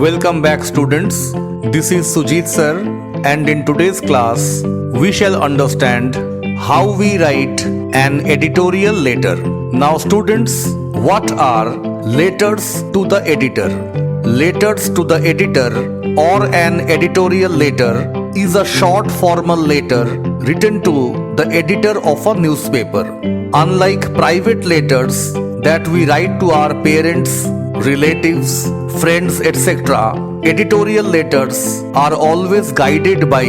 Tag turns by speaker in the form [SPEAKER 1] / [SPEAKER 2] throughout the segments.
[SPEAKER 1] Welcome back, students. This is Sujit sir, and in today's class we shall understand how we write an editorial letter. Now students, what are letters to the editor? Letters to the editor or an editorial letter is a short formal letter written to the editor of a newspaper. Unlike private letters that we write to our parents, relatives, friends, etc., editorial letters are always guided by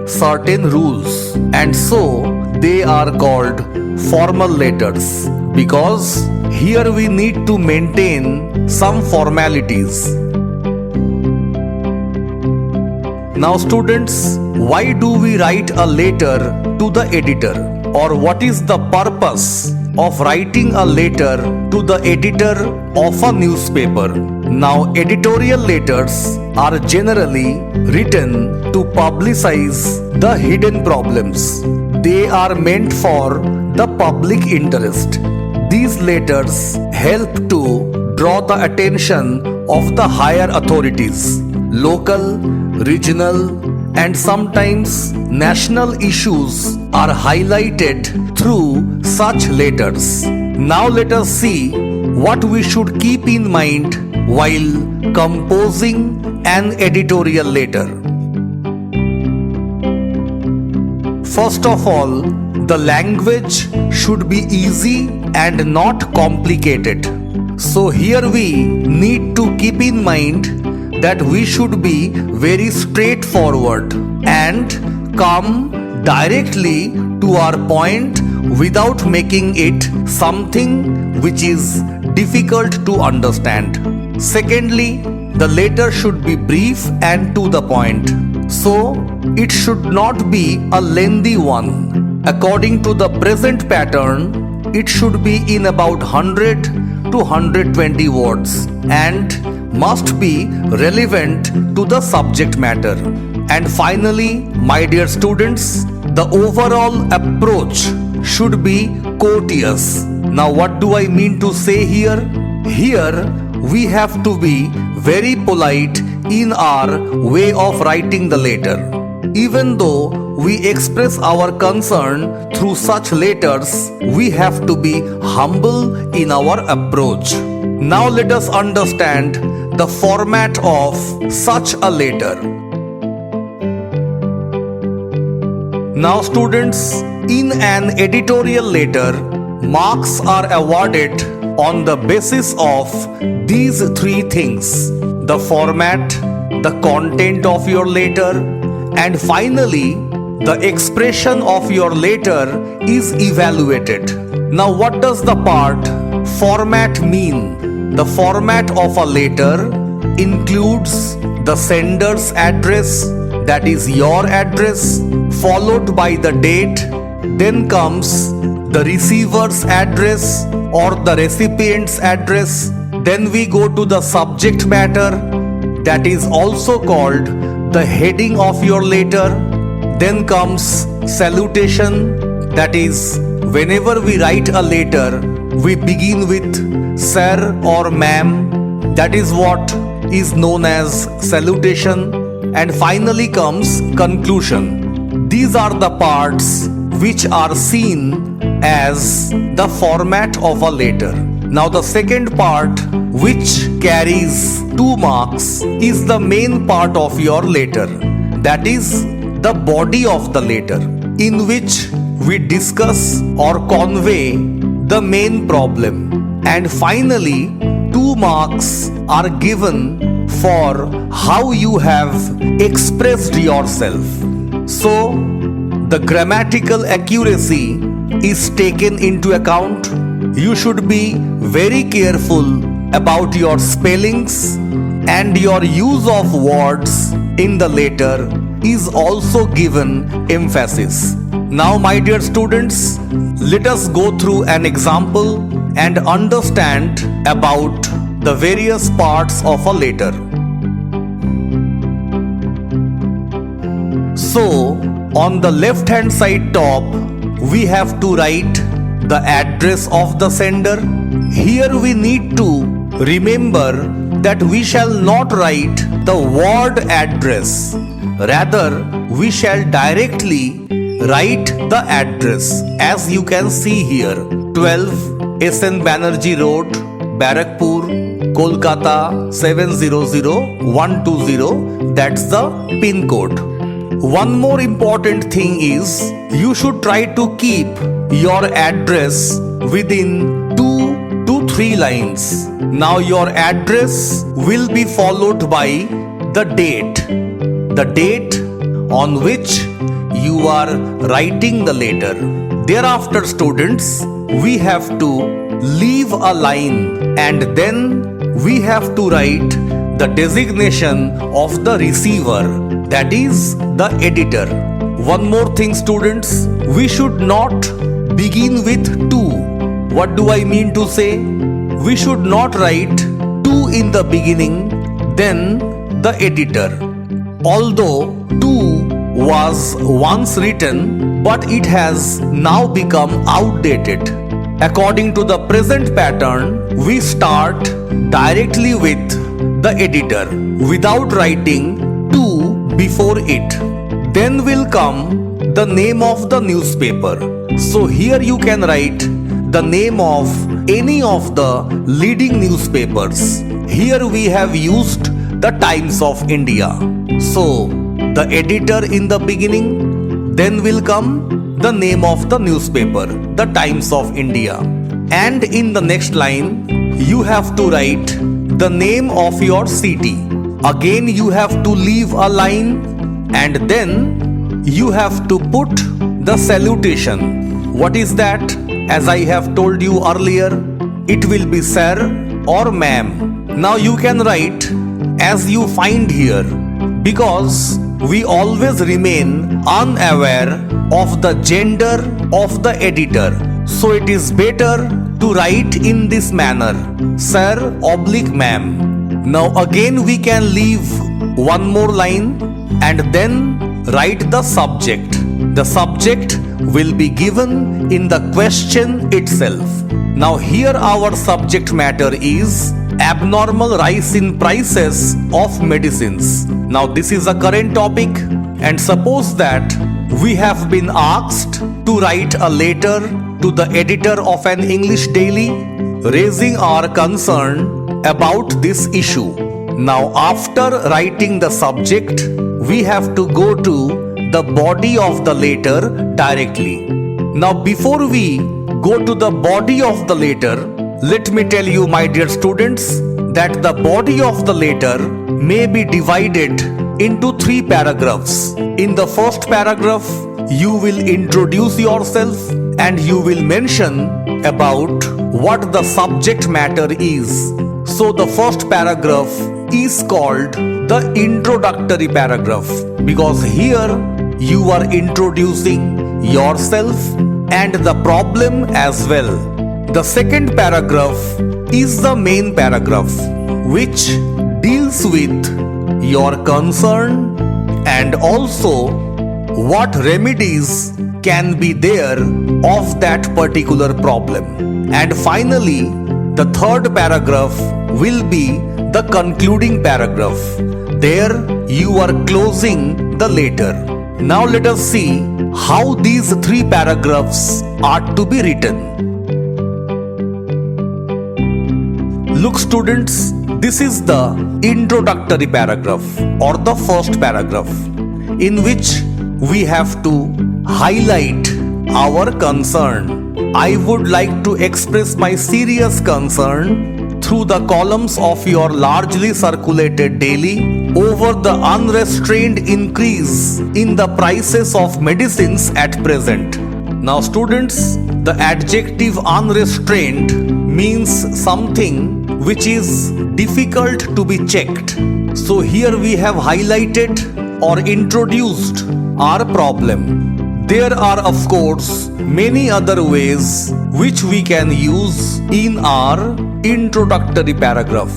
[SPEAKER 1] certain rules, and so they are called formal letters because here we need to maintain some formalities. Now students, why do we write a letter to the editor, or what is the purpose of writing a letter to the editor of a newspaper? Now, editorial letters are generally written to publicize the hidden problems. They are meant for the public interest. These letters help to draw the attention of the higher authorities. Local, regional, and sometimes national issues are highlighted through such letters. Now let us see what we should keep in mind while composing an editorial letter. First of all, the language should be easy and not complicated. So here we need to keep in mind that we should be very straightforward and come directly to our point without making it something which is difficult to understand. Secondly, the letter should be brief and to the point. So, it should not be a lengthy one. According to the present pattern, it should be in about 100 to 120 words and must be relevant to the subject matter. And finally, my dear students, the overall approach should be courteous. Now, what do I mean to say here? Here, we have to be very polite in our way of writing the letter. Even though we express our concern through such letters, we have to be humble in our approach. Now let us understand the format of such a letter. Now students, in an editorial letter, marks are awarded on the basis of these three things: the format, the content of your letter, and finally, the expression of your letter is evaluated. Now what does the part format mean? The format of a letter includes the sender's address, that is your address, followed by the date, then comes the receiver's address or the recipient's address, then we go to the subject matter, that is also called the heading of your letter, then comes salutation, that is whenever we write a letter, we begin with sir or ma'am, that is what is known as salutation, and finally comes conclusion. These are the parts which are seen as the format of a letter. Now the second part, which carries 2 marks, is the main part of your letter, that is the body of the letter, in which we discuss or convey the main problem. And finally, 2 marks are given for how you have expressed yourself. So, the grammatical accuracy is taken into account. You should be very careful about your spellings, and your use of words in the letter is also given emphasis. Now, my dear students, let us go through an example and understand about the various parts of a letter. So, on the left hand side top, we have to write the address of the sender. Here we need to remember that we shall not write the word address. Rather, we shall directly write the address as you can see here: 12 SN Banerjee Road, Barakpur, Kolkata 700120. That's the pin code. One more important thing is you should try to keep your address within 2 to 3 lines. Now your address will be followed by the date on which you are writing the letter. Thereafter, students, we have to leave a line and then we have to write the designation of the receiver, that is the editor. One more thing, students, we should not begin with 2. What do I mean to say? We should not write 2 in the beginning, then the editor. Although 2 was once written, but it has now become outdated. According to the present pattern, we start directly with the editor without writing 2 before it. Then will come the name of the newspaper. So here you can write the name of any of the leading newspapers. Here we have used the Times of India. So the editor in the beginning, then will come the name of the newspaper, the Times of India. And in the next line, you have to write the name of your city. Again, you have to leave a line and then you have to put the salutation. What is that? As I have told you earlier, it will be sir or ma'am. Now you can write as you find here, because we always remain unaware of the gender of the editor. So it is better to write in this manner: sir/ma'am. Now again we can leave one more line and then write the subject. The subject will be given in the question itself. Now here our subject matter is abnormal rise in prices of medicines. Now this is a current topic, and suppose that we have been asked to write a letter to the editor of an English daily raising our concern about this issue. Now after writing the subject, we have to go to the body of the letter directly. Now before we go to the body of the letter, let me tell you, my dear students, that the body of the letter may be divided into 3 paragraphs. In the first paragraph, you will introduce yourself and you will mention about what the subject matter is. So the first paragraph is called the introductory paragraph, because here you are introducing yourself and the problem as well. The second paragraph is the main paragraph, which deals with your concern and also what remedies can be there of that particular problem. And finally, the third paragraph will be the concluding paragraph. There you are closing the letter. Now let us see how these 3 paragraphs are to be written. Look students, this is the introductory paragraph or the first paragraph, in which we have to highlight our concern. I would like to express my serious concern through the columns of your largely circulated daily over the unrestrained increase in the prices of medicines at present. Now students, the adjective unrestrained means something which is difficult to be checked. So here we have highlighted or introduced our problem. There are of course many other ways which we can use in our introductory paragraph.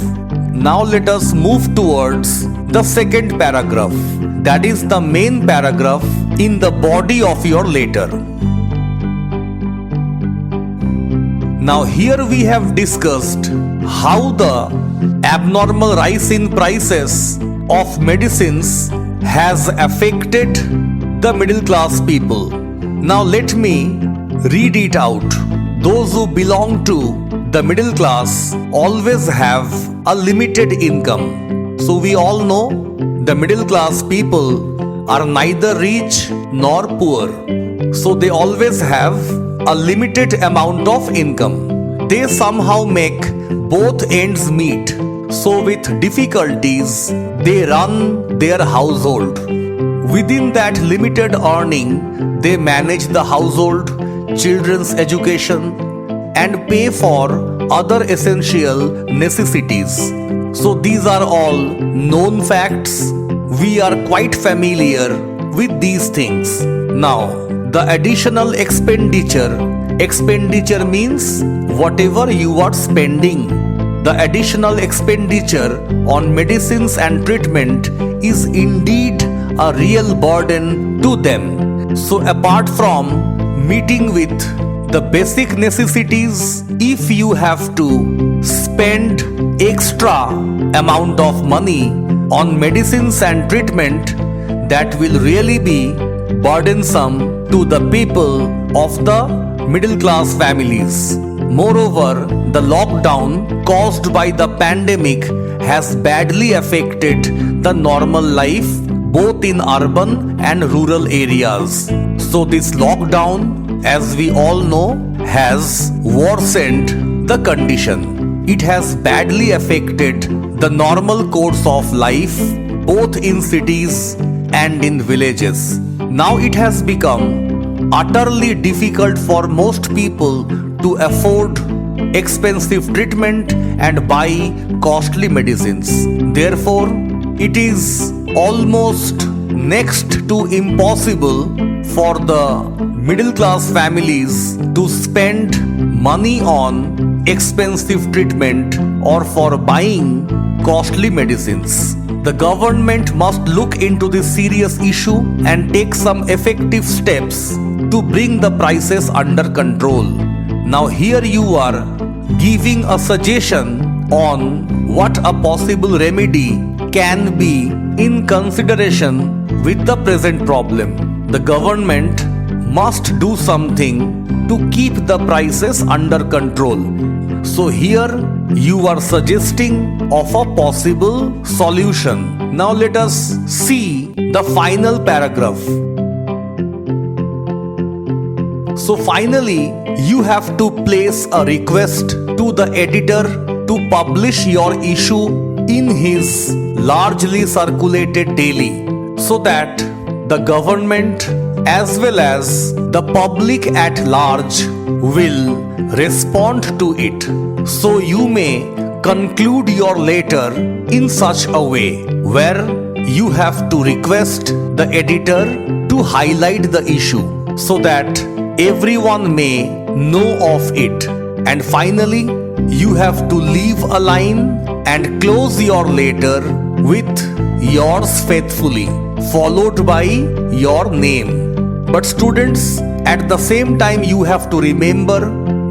[SPEAKER 1] Now let us move towards the second paragraph, that is the main paragraph in the body of your letter. Now here we have discussed how the abnormal rise in prices of medicines has affected the middle class people. Now let me read it out. Those who belong to the middle class always have a limited income. So we all know the middle class people are neither rich nor poor. So they always have a limited amount of income. They somehow make both ends meet. So with difficulties, they run their household. Within that limited earning, they manage the household, children's education, and pay for other essential necessities. So these are all known facts. We are quite familiar with these things. Now, the additional expenditure means whatever you are spending. The additional expenditure on medicines and treatment is indeed a real burden to them. So apart from meeting with the basic necessities, if you have to spend extra amount of money on medicines and treatment, that will really be burdensome to the people of the middle class families. Moreover, the lockdown caused by the pandemic has badly affected the normal life both in urban and rural areas. So this lockdown, as we all know, has worsened the condition. It has badly affected the normal course of life both in cities and in villages. Now it has become utterly difficult for most people to afford expensive treatment and buy costly medicines. Therefore, it is almost next to impossible for the middle class families to spend money on expensive treatment or for buying costly medicines. The government must look into this serious issue and take some effective steps to bring the prices under control. Now here you are giving a suggestion on what a possible remedy can be in consideration with the present problem. The government must do something to keep the prices under control. So here you are suggesting of a possible solution. Now let us see the final paragraph. So finally, you have to place a request to the editor to publish your issue in his largely circulated daily, so that the government as well as the public at large will respond to it. So you may conclude your letter in such a way where you have to request the editor to highlight the issue so that everyone may know of it. And finally, you have to leave a line and close your letter with yours faithfully, followed by your name. But students, at the same time you have to remember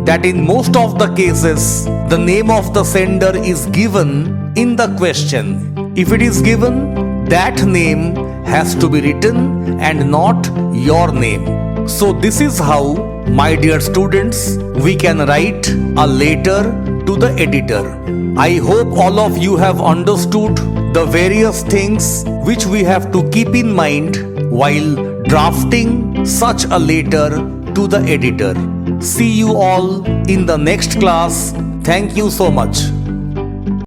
[SPEAKER 1] that in most of the cases, the name of the sender is given in the question. If it is given, that name has to be written and not your name. So this is how, my dear students, we can write a letter to the editor. I hope all of you have understood the various things which we have to keep in mind while drafting such a letter to the editor. See you all in the next class. Thank you so much.